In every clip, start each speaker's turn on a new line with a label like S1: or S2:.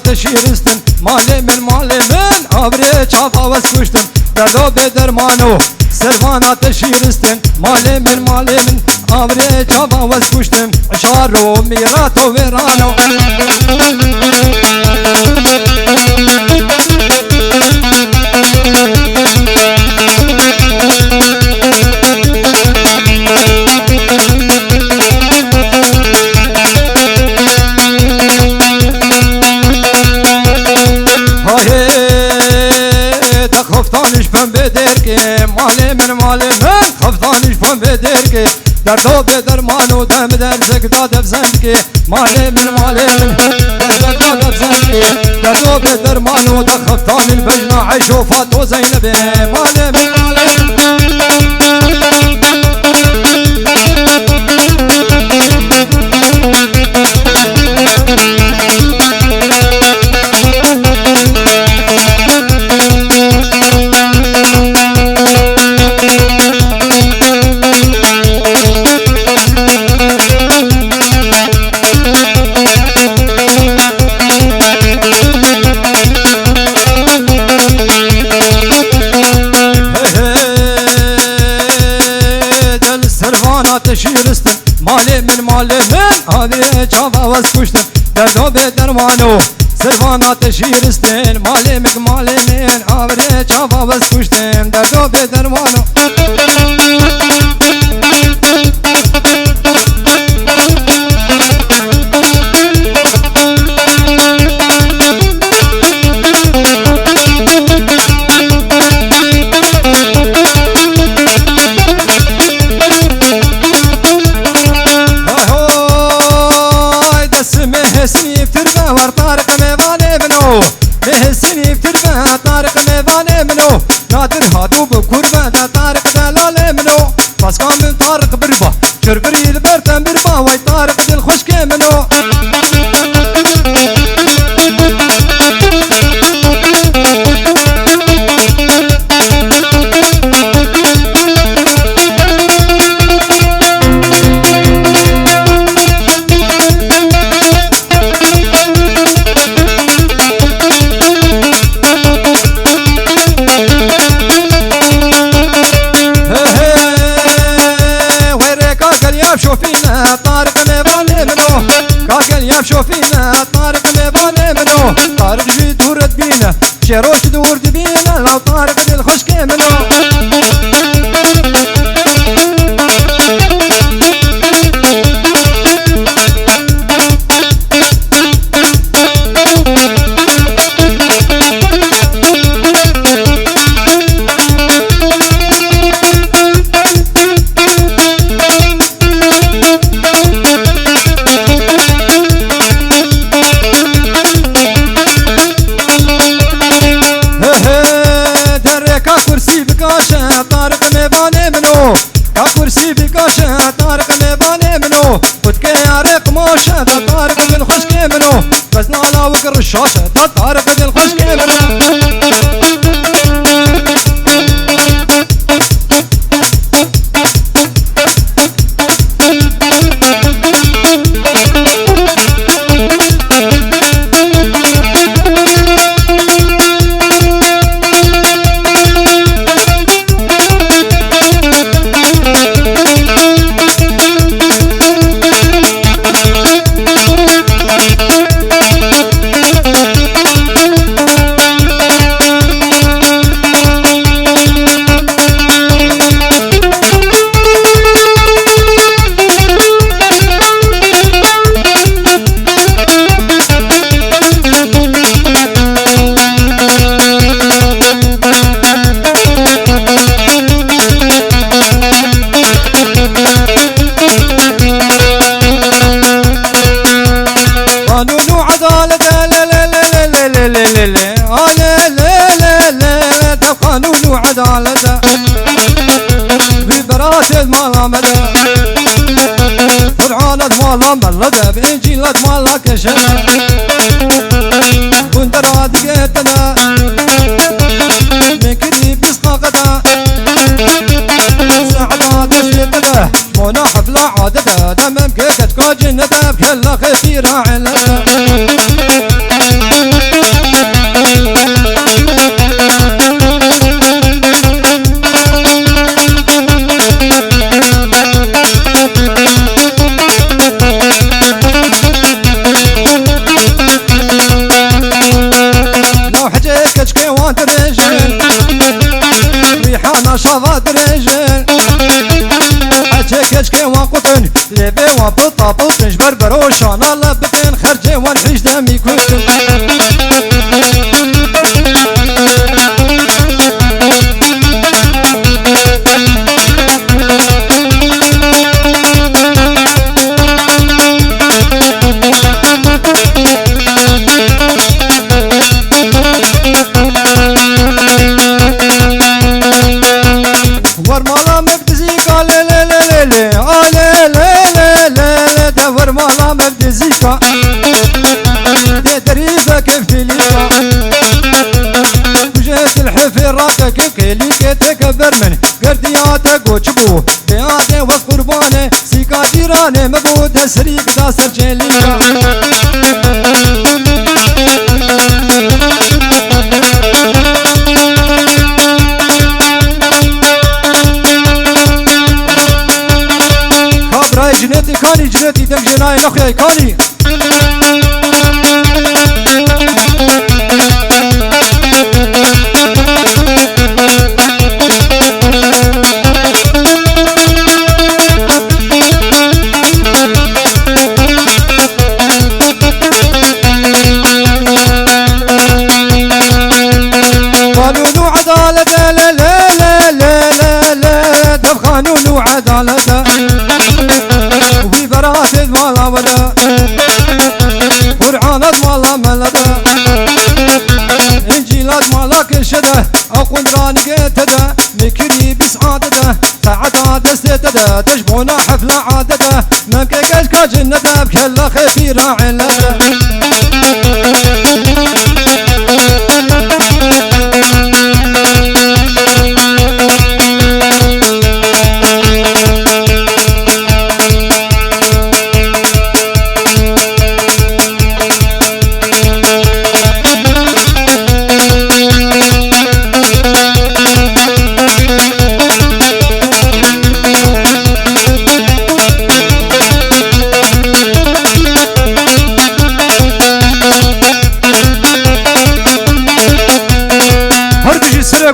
S1: تشیرستن مالی من آبری چافا وسکشتن دردو به درمانو سروانه تشیرستن مالی من آبری چافا وسکشتن اشارو میراتو ویرانو خفتانش بم بدرکه مالی من خفتانش بم بدرکه دردو به درمانو دم در زکتا دفزن که مالی من در زکتا دفزن که دردو به درمانو دا خفتان البجنا عیشو فاتو زینبه مالی من تشیرستن مالی من آبی چافا وسکشتن دردو به درمانو سروانه تشیرستن مالی من آبی چافا وسکشتن دردو به درمانو مهسنی بتربه ور طارق میوانه منو مهسنی بتربه طارق میوانه منو نادر هادو بکربه دا طارق دلاله منو باسکان من طارق بربا شربری البرتن بربا وی طارق دل خشکه منو شوفينا طارق ميباني منو كاكل ياب شوفينا طارق ميباني منو طارق جي دورت بينا شيروش تدور دبينا لو طارق دل خشكي منو طارق ميباني منو كرسي بكاشة طارق ميباني منو ودك يارق موشة طارق دل خشكي منو بس نالا وقر الشاشة طارق دل خشكي منو قانون وعدالة ببرات المالا مدى فرعانة مالا ملدى بإنجيلة مالا كشنا كندرات قيتنا من كريم بسقى غدا سعدات سيدنا مونا حفلة عادة دمم كيكت كوجنة بكلا خفيرة علة طابو طابو تنجبر بروشان الله ببين خرجي ونحيش دمي كوتو ورمالا مبدزيكا لي لي لي لي لي لي لي دور مالا مبدزيكا دي دريبة كيف تليكا وجهت الحفي راكا كيف كيليكا تكبر من قردياتك وشبوه بياتي وقرباني سيكا جيراني مبود هسريك دا سرجيليكا جنتي كاني جنتي دم جناي نخيا كاني قانون وعدالة لا لا لا لا لا لا دم قانون وعدالة براسد مالا ولا قرعانات مالا ملدا انجيلات مالا كرشده اقول راني قيتده مكري بسعادده سعادة دستده تجبونا حفلة عادده ممكن كشكا جنده بكلا خفي راعي لده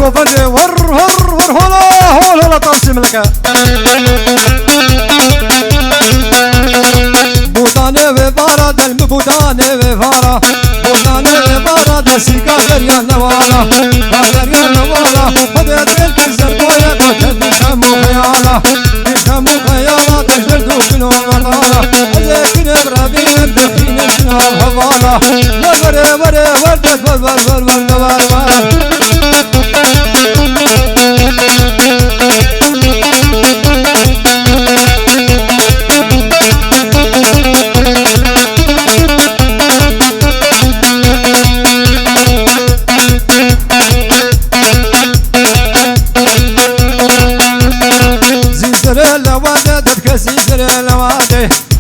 S1: وفندي ور هولا تقسم لك بوداني وفارا دل بوداني وفارا بوداني وفارا دل سيكا غريان نوالا غريان نوالا خذت الكنزر قوية قتل بشمو خيالا بشمو خيالا تجدر دوشنو غطالا لكن ابرابين دخين شنو الهوالا وري وردت ور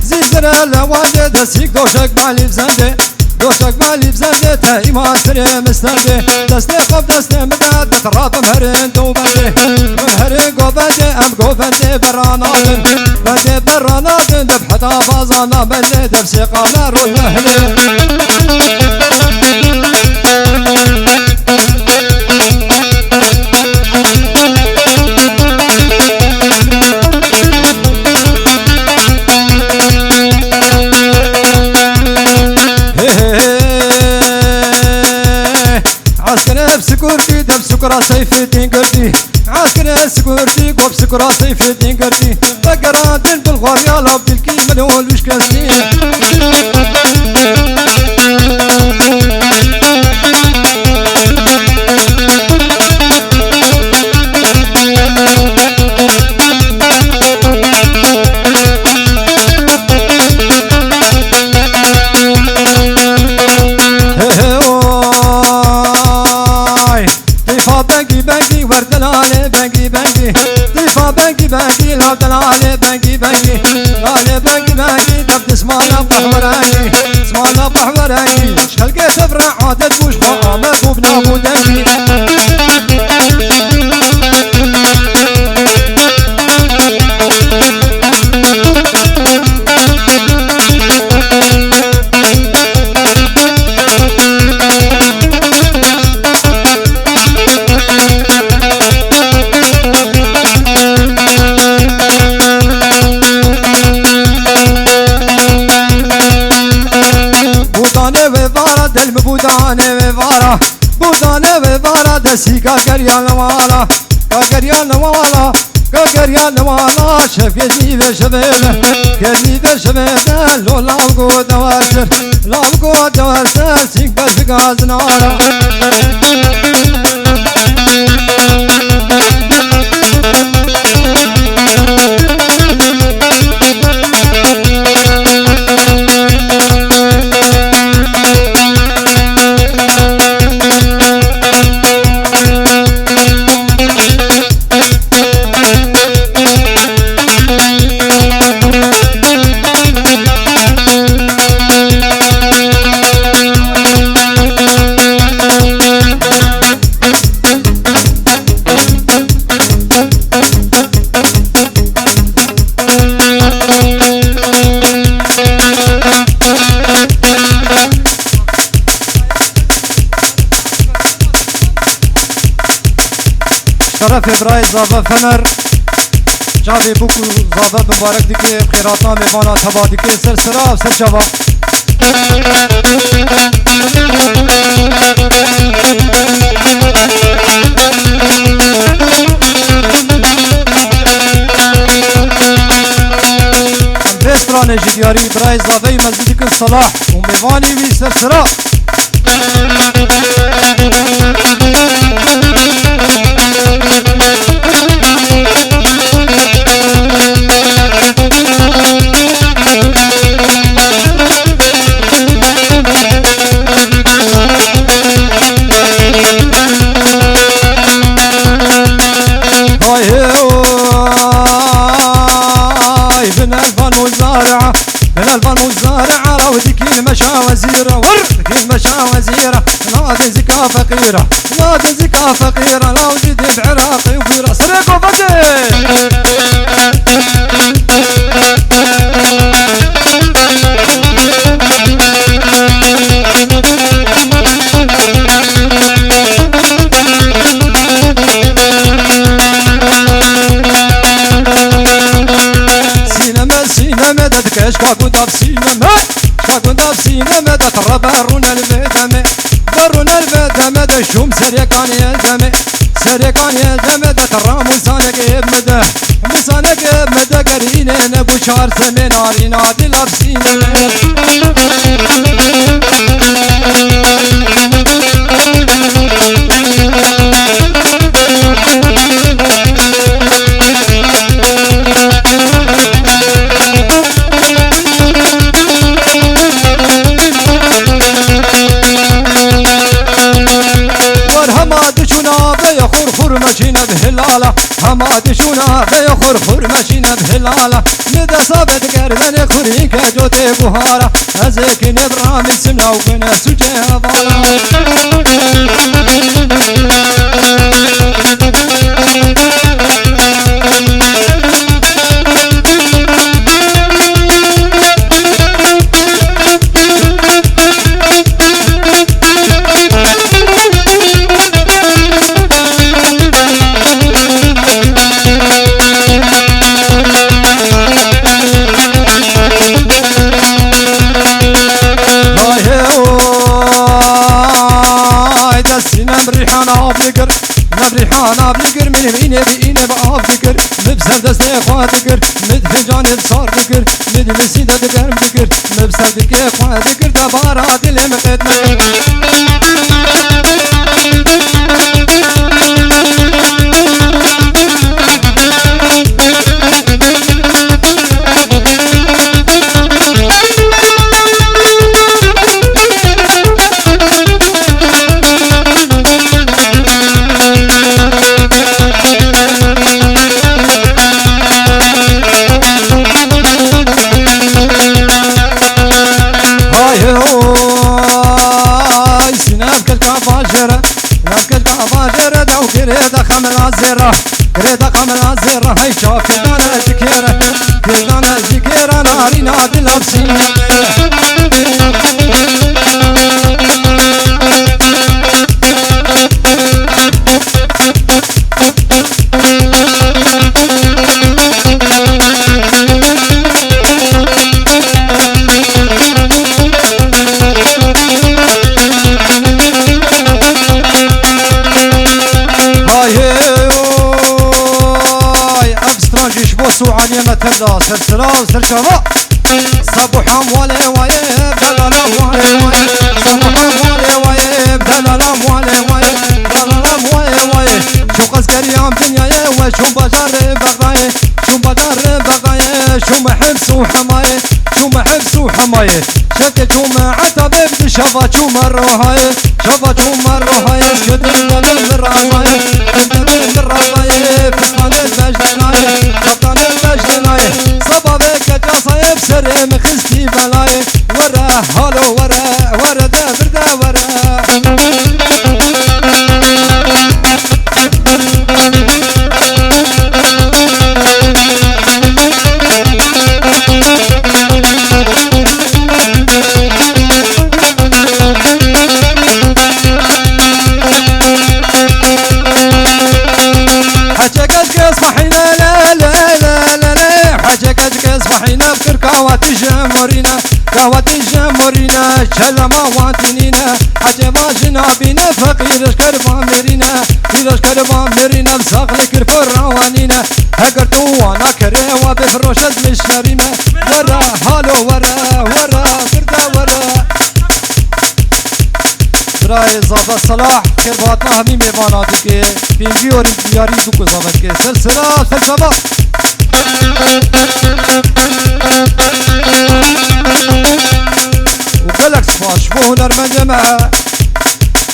S1: زيزر الوالد دسيك دوشك مالي بزنده دوشك مالي بزنده تايما سري مستنده دستي قب دستي مداد بتراب مهرين دوبنده مهرين قوبنده ام قوبنده برانادن بنده برانادن دب حدا بازانا بنده دب سيقانا روي مهلين عسكر بسكورتي دب سكرا سيفي تنقرتي عسكر بسكورتي قب سكرا سيفي تنقرتي فقرات بالغوريا لو بالكي منول وش كاستي بنجي لا تنالي بنجي لالي بنجي دبت اسمانا بحوراني اسمانا بحوراني شلقي سفرة عادت بوش خامة بوبنا بودنجي بودانه ببارا بودانه ببارا دستی کارگریان والا کارگریان والا کارگریان والا شفیت میوه شبیل که میوه شبیل لو لاوگو دوارتر لاوگو دوارتر سینگ بس بگاز نارا طرف برای زاوه فنر جاوی بوکو زاوه مبارک دیگه خیراتنا میبانا تبا دیگه سر سراب سر جوا بستران جدیاری برای زاوه مسجد کن صلاح و میبانی وی سر سراب وزيرة ورد المشا وزيرة نادي زكا فقيرة نادي زكا فقيرة لا وجد بعراقي وفيرة سرق وفدي سينما سينما ددكش كاكو داب سينما كنت بسينة مدى تربارون البدمة برون البدمة دشوم سريقان يلدمة سريقان يلدمة ترى مسانك يبمدى مسانك يبمدى قرينة نبو شار سميناري نادي لابسينة ماشينا بهلالة هماد شونا بيخور خور ماشينا بهلالة ندى صابت قربن خوري كجوتي بهارة هزيك نبرام السمنا وكنا سجيها بالا نبريحانا بلقر من بيني بيني بقاف بقر مبسر دستي اخوة بقر مدفجان بصار بقر مدمسيدة دقر بقر مبسر دقي اخوة بقر دبارا دل مقدمة كريتا قمنا زيرة هاي شاف كدانا زكيرة كدانا زكيرة ناري نادي لابسينة تبدا سرسرا وسرشوا صبوحا موالي وايب دلالا موالي وايب صبوحا موالي وايب دلالا موالي وايب دلالا موالي وايب شو قزقريام دنياي وشو بجار بغاي شو بدار بغاي شو محبس وحماي شو محبس وحماي شفت شو معتب بدي شفا شو مروهاي شفا شو مروهاي سكت من الراساي من الراساي فستان المجدناي فستان المجدناي صبا بك جاصاي بسر مخستي بلاي ورا هالو ورا دا بردا ورا كاواتي جمورينا شلما واتنينا عجبا جنابينا فقير اشكربا ميرينا فقير اشكربا ميرينا بساقل كرفور روانينا هقرتو وانا كريوا بفروشت مشارينا ورا هالو ورا بردا ورا برای زابا صلاح كرباتنا همي ميواناتي كي بينجي اور دياري دوكو زابت كي سلسلة سلسلة وقالك صفاش بو هنرمند مع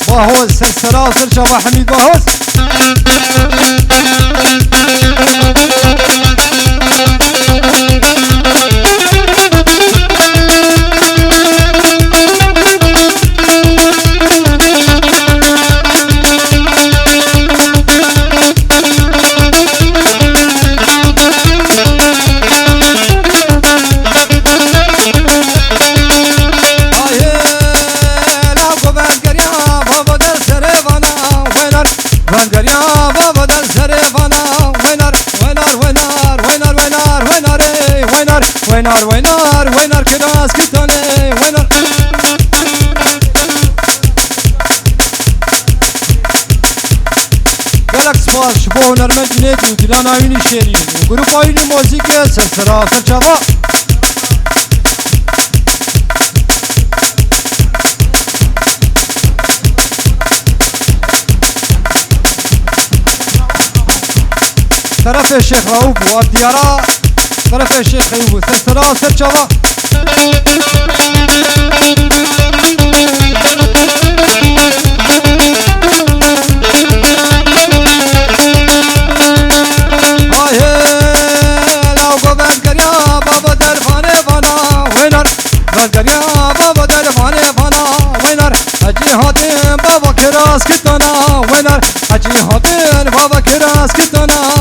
S1: باهوز سلسلة سلسلة حميد باهوز وينار كراس كتاني وينار قالك سفاش شبوه نرمج نيتو دلان عيني شيرين وقروب عيني موسيقى سلسلة سلسلة طرف الشيخ رؤوف والديارة طرف الشيخ أيوب سلسلة سلسلة لو قبل كريا بابا درفاني فانا وينر كريا بابا درفاني فانا وينر أجي هاتين بابا كراس كتانا وينر أجي هاتين بابا كراس كتانا